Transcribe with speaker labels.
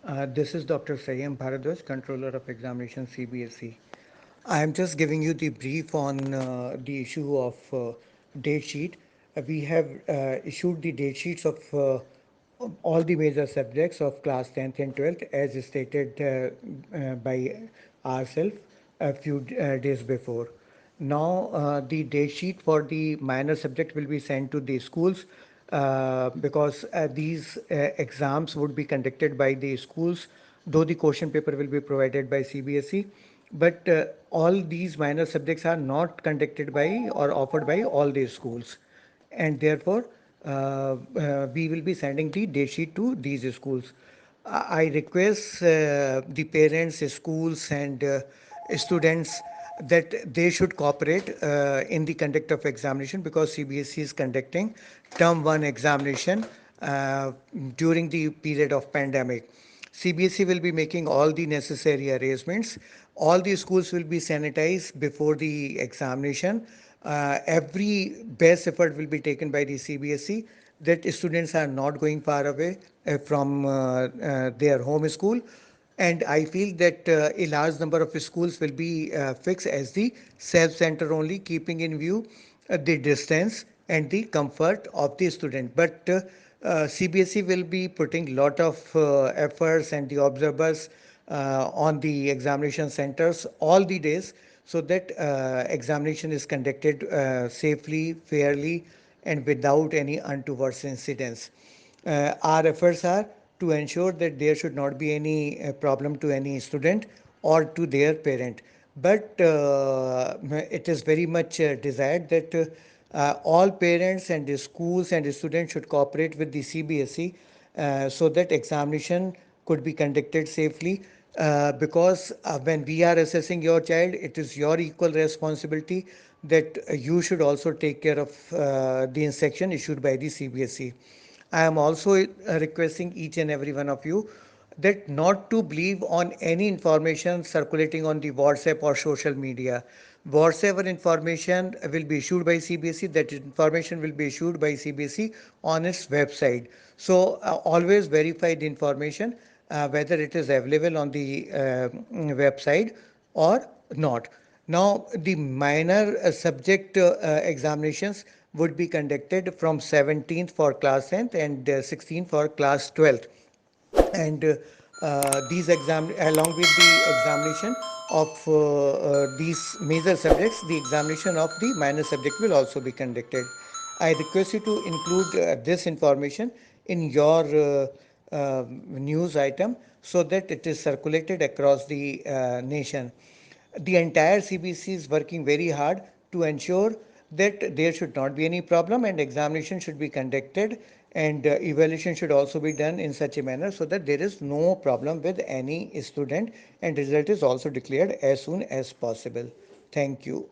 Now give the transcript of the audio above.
Speaker 1: This is Dr. Sayyam Bharadwaj, Controller of Examination CBSE. I am just giving you the brief on the issue of date sheet. We have issued the date sheets of all the major subjects of class 10th and 12th as stated by ourselves a few days before. Now, the date sheet for the minor subject will be sent to the schools because these exams would be conducted by the schools, though the question paper will be provided by CBSE. But all these minor subjects are not conducted by or offered by all the schools, and therefore we will be sending the date sheet to these schools. I request the parents, schools, and students that they should cooperate in the conduct of examination because CBSE is conducting term 1 examination uh, during the period of pandemic. CBSE will be making all the necessary arrangements. All the schools will be sanitized before the examination. Every best effort will be taken by the CBSE that students are not going far away from their home school. And I feel that a large number of schools will be fixed as the self-center only, keeping in view the distance and the comfort of the student. But CBSE will be putting lot of efforts and the observers on the examination centers all the days so that examination is conducted safely, fairly, and without any untoward incidents. Our efforts are to ensure that there should not be any problem to any student or to their parent. But it is very much desired that all parents and the schools and the students should cooperate with the CBSE so that examination could be conducted safely. Because when we are assessing your child, it is your equal responsibility that you should also take care of the instruction issued by the CBSE. I am also requesting each and every one of you that not to believe on any information circulating on the WhatsApp or social media. Whatever information will be issued by CBSE, that information will be issued by CBSE on its website. So always verify the information whether it is available on the website or not. Now, the minor subject examinations would be conducted from 17th for class 10th and 16th for class 12th. And these exam along with the examination of these major subjects, the examination of the minor subject will also be conducted. I request you to include this information in your news item so that it is circulated across the nation. The entire CBC is working very hard to ensure that there should not be any problem and examination should be conducted and evaluation should also be done in such a manner so that there is no problem with any student and result is also declared as soon as possible. Thank you.